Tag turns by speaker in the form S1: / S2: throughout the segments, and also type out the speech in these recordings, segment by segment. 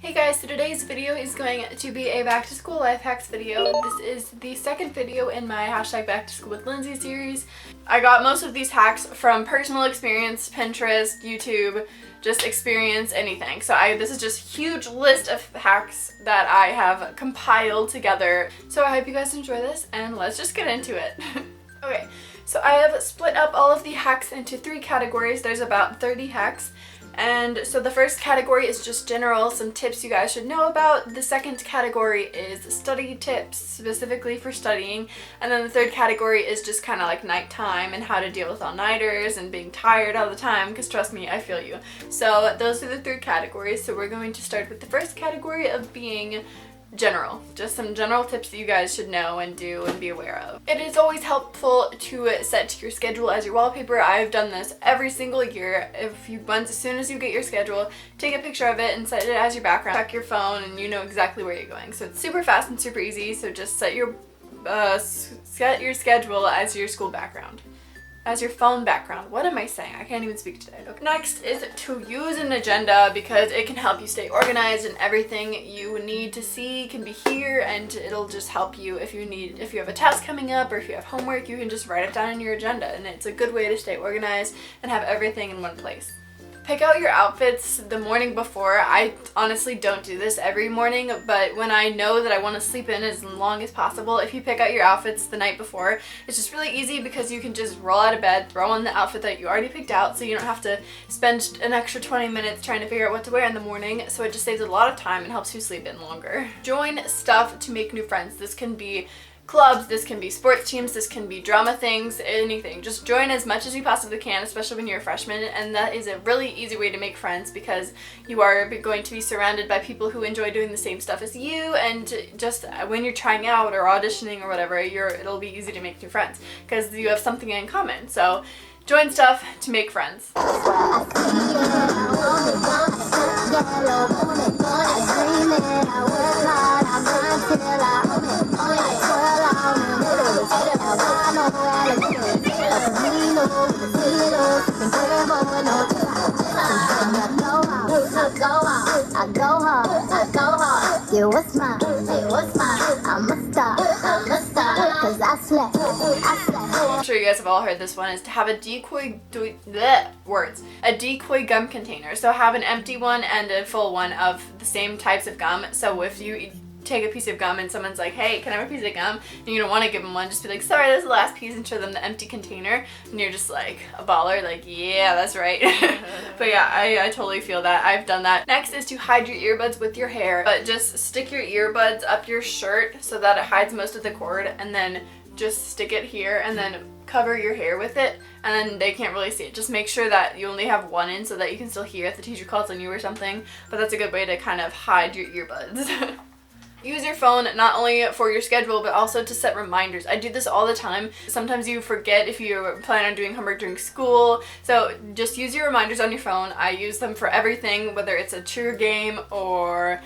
S1: Hey guys, so today's video is going to be a back to school life hacks video. This is the second video in my hashtag back to school with Lindsay series. I got most of these hacks from personal experience, Pinterest, YouTube, just experience, anything. So this is just a huge list of hacks that I have compiled together. So I hope you guys enjoy this and let's just get into it. Okay, so I have split up all of the hacks into 3 categories. There's about 30 hacks. And so the first category is just general, some tips you guys should know about. The second category is study tips, specifically for studying. And then the third category is just kind of like nighttime and how to deal with all-nighters and being tired all the time, because trust me, I feel you. So those are the 3 categories. So we're going to start with the first category of being general. Just some general tips that you guys should know and do and be aware of. It is always helpful to set your schedule as your wallpaper. I've done this every single year. As soon as you get your schedule, take a picture of it and set it as your background. Check your phone and you know exactly where you're going. So it's super fast and super easy. So just set your schedule as your school background. As your phone background. What am I saying? I can't even speak today. Okay. Next is to use an agenda, because it can help you stay organized and everything you need to see can be here, and it'll just help you if you have a test coming up or if you have homework, you can just write it down in your agenda, and it's a good way to stay organized and have everything in one place. Pick out your outfits the morning before. I honestly don't do this every morning, but when I know that I want to sleep in as long as possible, if you pick out your outfits the night before, it's just really easy because you can just roll out of bed, throw on the outfit that you already picked out, so you don't have to spend an extra 20 minutes trying to figure out what to wear in the morning, so it just saves a lot of time and helps you sleep in longer. Join stuff to make new friends. This can be clubs, this can be sports teams, this can be drama things, anything. Just join as much as you possibly can, especially when you're a freshman, and that is a really easy way to make friends because you are going to be surrounded by people who enjoy doing the same stuff as you, and just when you're trying out or auditioning or whatever, it'll be easy to make new friends because you have something in common. So join stuff to make friends. I'm sure you guys have all heard this one, is to have a decoy gum container. So have an empty one and a full one of the same types of gum. So if you take a piece of gum and someone's like, hey, can I have a piece of gum? And you don't want to give them one, just be like, sorry, that's the last piece, and show them the empty container, and you're just like a baller, like, yeah, that's right. But yeah, I totally feel that. I've done that. Next is to hide your earbuds with your hair, but just stick your earbuds up your shirt so that it hides most of the cord, and then just stick it here and then cover your hair with it, and then they can't really see it. Just make sure that you only have one in so that you can still hear if the teacher calls on you or something, but that's a good way to kind of hide your earbuds. Use your phone not only for your schedule, but also to set reminders. I do this all the time. Sometimes you forget if you plan on doing homework during school, so just use your reminders on your phone. I use them for everything, whether it's a cheer game or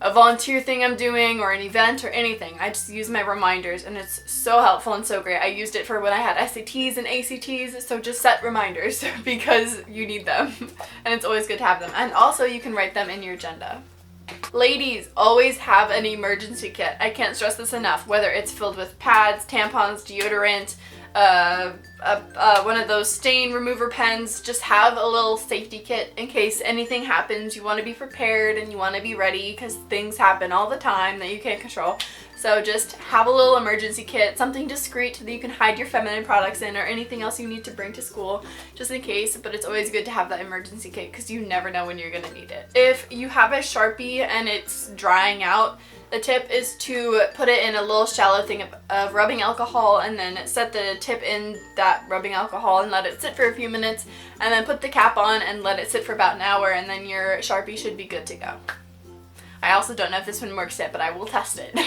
S1: a volunteer thing I'm doing or an event or anything. I just use my reminders, and it's so helpful and so great. I used it for when I had SATs and ACTs, so just set reminders because you need them, and it's always good to have them. And also you can write them in your agenda. Ladies, always have an emergency kit. I can't stress this enough. Whether it's filled with pads, tampons, deodorant, one of those stain remover pens, just have a little safety kit in case anything happens. You want to be prepared and you want to be ready because things happen all the time that you can't control. So just have a little emergency kit, something discreet that you can hide your feminine products in, or anything else you need to bring to school just in case, but it's always good to have that emergency kit because you never know when you're going to need it. If you have a Sharpie and it's drying out, the tip is to put it in a little shallow thing of rubbing alcohol, and then set the tip in that rubbing alcohol and let it sit for a few minutes, and then put the cap on and let it sit for about an hour, and then your Sharpie should be good to go. I also don't know if this one works yet, but I will test it.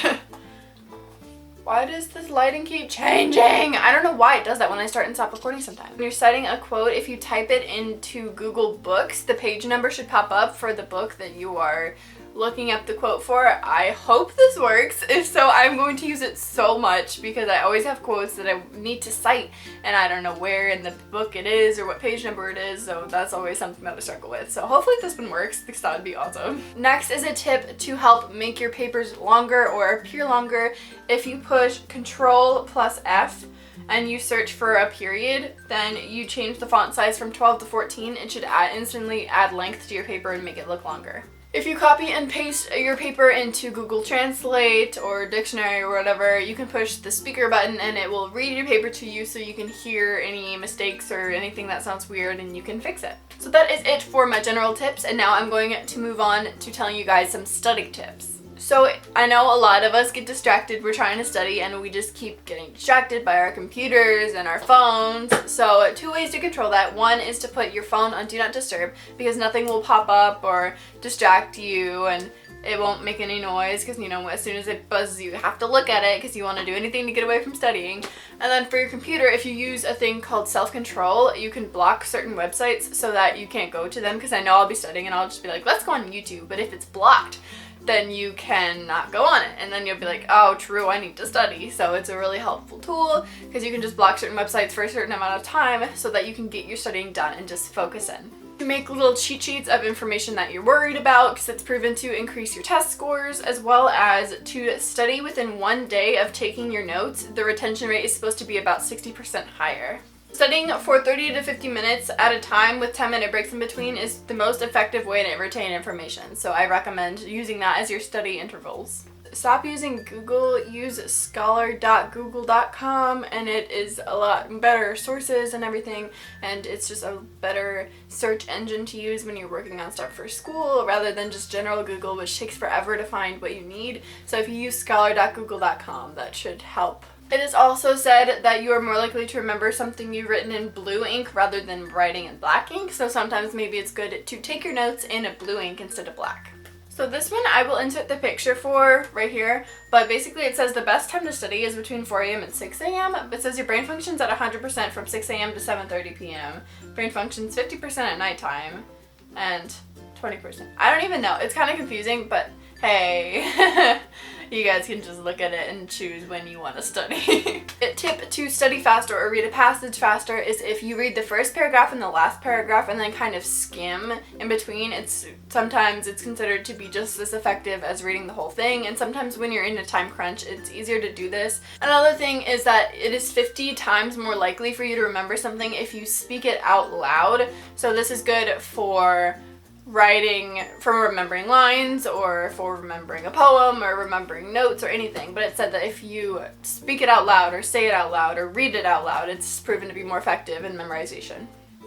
S1: Why does this lighting keep changing? I don't know why it does that when I start and stop recording sometimes. When you're citing a quote, if you type it into Google Books, the page number should pop up for the book that you are looking up the quote for. I hope this works. If so, I'm going to use it so much because I always have quotes that I need to cite and I don't know where in the book it is or what page number it is, so that's always something that I struggle with. So hopefully this one works because that would be awesome. Next is a tip to help make your papers longer or appear longer. If you push Control plus F and you search for a period, then you change the font size from 12 to 14, it should instantly add length to your paper and make it look longer. If you copy and paste your paper into Google Translate or Dictionary or whatever, you can push the speaker button and it will read your paper to you so you can hear any mistakes or anything that sounds weird and you can fix it. So that is it for my general tips, and now I'm going to move on to telling you guys some study tips. So I know a lot of us get distracted, we're trying to study and we just keep getting distracted by our computers and our phones. So 2 ways to control that. One is to put your phone on Do Not Disturb because nothing will pop up or distract you and it won't make any noise because, you know, as soon as it buzzes you have to look at it because you want to do anything to get away from studying. And then for your computer, if you use a thing called self-control, you can block certain websites so that you can't go to them, because I know I'll be studying and I'll just be like, let's go on YouTube, but if it's blocked, then you cannot go on it, and then you'll be like, oh true, I need to study. So it's a really helpful tool because you can just block certain websites for a certain amount of time so that you can get your studying done and just focus in. To make little cheat sheets of information that you're worried about because it's proven to increase your test scores, as well as to study within 1 day of taking your notes. The retention rate is supposed to be about 60% higher. Studying for 30 to 50 minutes at a time with 10-minute breaks in between is the most effective way to retain information, so I recommend using that as your study intervals. Stop using Google, use scholar.google.com, and it is a lot better sources and everything, and it's just a better search engine to use when you're working on stuff for school rather than just general Google, which takes forever to find what you need. So if you use scholar.google.com, that should help. It is also said that you are more likely to remember something you've written in blue ink rather than writing in black ink, so sometimes maybe it's good to take your notes in a blue ink instead of black. So this one I will insert the picture for right here, but basically it says the best time to study is between 4 a.m. and 6 a.m. It says your brain functions at 100% from 6 a.m. to 7:30 p.m. Brain functions 50% at nighttime and 20%. I don't even know. It's kind of confusing, but hey, you guys can just look at it and choose when you want to study. A tip to study faster or read a passage faster is if you read the first paragraph and the last paragraph and then kind of skim in between. Sometimes it's considered to be just as effective as reading the whole thing, and sometimes when you're in a time crunch it's easier to do this. Another thing is that it is 50 times more likely for you to remember something if you speak it out loud. So this is good for writing, for remembering lines or for remembering a poem or remembering notes or anything, but it said that if you speak it out loud or say it out loud or read it out loud, it's proven to be more effective in memorization.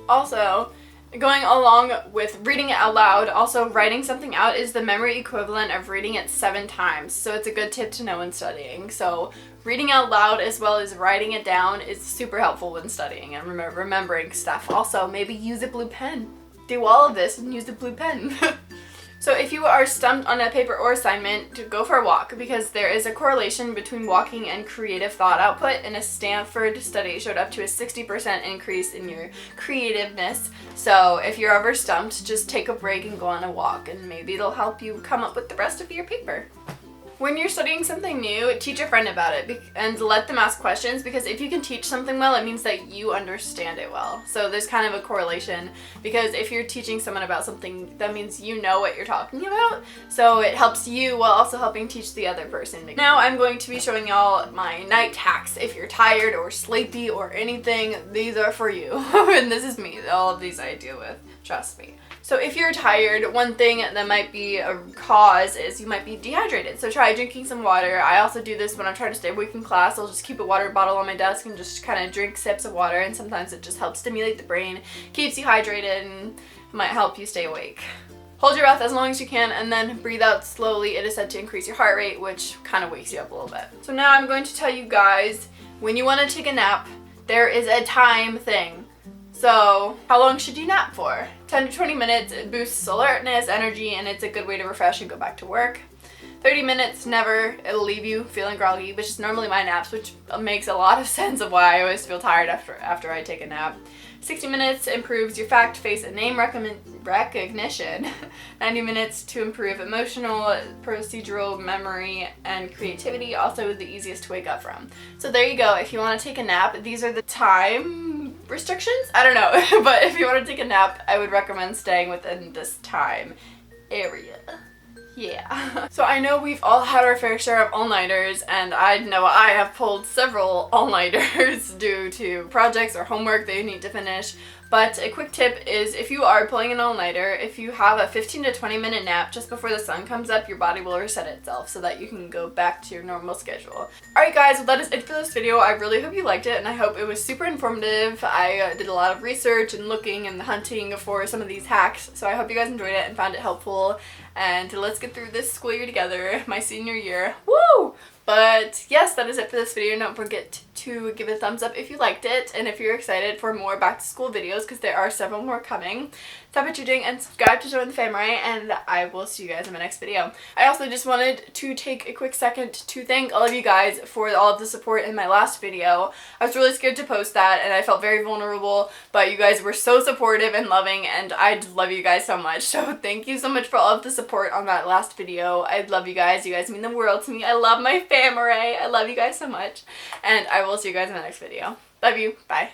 S1: Also, going along with reading it out loud, also writing something out is the memory equivalent of reading it 7 times, so it's a good tip to know when studying. So reading out loud as well as writing it down is super helpful when studying and remembering stuff. Also, maybe use a blue pen. Do all of this and use the blue pen. So if you are stumped on a paper or assignment, to go for a walk, because there is a correlation between walking and creative thought output, and a Stanford study showed up to a 60% increase in your creativeness. So if you're ever stumped, just take a break and go on a walk, and maybe it'll help you come up with the rest of your paper. When you're studying something new, teach a friend about it and let them ask questions, because if you can teach something well, it means that you understand it well. So there's kind of a correlation, because if you're teaching someone about something, that means you know what you're talking about. So it helps you while also helping teach the other person. Now I'm going to be showing y'all my night hacks. If you're tired or sleepy or anything, these are for you. And this is me. All of these I deal with. Trust me. So if you're tired, one thing that might be a cause is you might be dehydrated. So try drinking some water. I also do this when I'm trying to stay awake in class. I'll just keep a water bottle on my desk and just kind of drink sips of water, and sometimes it just helps stimulate the brain, keeps you hydrated, and might help you stay awake. Hold your breath as long as you can and then breathe out slowly. It is said to increase your heart rate, which kind of wakes you up a little bit. So now I'm going to tell you guys, when you want to take a nap, there is a time thing. So how long should you nap for? 10 to 20 minutes. It boosts alertness, energy, and it's a good way to refresh and go back to work. 30 minutes, never. It'll leave you feeling groggy, which is normally my naps, which makes a lot of sense of why I always feel tired after I take a nap. 60 minutes improves your fact, face, and name recognition. 90 minutes to improve emotional, procedural memory, and creativity. Also the easiest to wake up from. So there you go. If you want to take a nap, these are the time restrictions? I don't know. But if you want to take a nap, I would recommend staying within this time area. Yeah. So I know we've all had our fair share of all-nighters, and I know I have pulled several all-nighters due to projects or homework that you need to finish. But a quick tip is, if you are pulling an all-nighter, if you have a 15 to 20 minute nap just before the sun comes up, your body will reset itself so that you can go back to your normal schedule. Alright guys, well that is it for this video. I really hope you liked it, and I hope it was super informative. I did a lot of research and looking and hunting for some of these hacks, so I hope you guys enjoyed it and found it helpful. And let's get through this school year together, my senior year. Woo! But yes, that is it for this video. Don't forget to give it a thumbs up if you liked it, and if you're excited for more back to school videos, because there are several more coming. Stop what you're doing and subscribe to join the family, and I will see you guys in my next video. I also just wanted to take a quick second to thank all of you guys for all of the support in my last video. I was really scared to post that, and I felt very vulnerable, but you guys were so supportive and loving, and I love you guys so much. So thank you so much for all of the support on that last video. I love you guys. You guys mean the world to me. I love my family. I love you guys so much, and I will see you guys in the next video. Love you. Bye.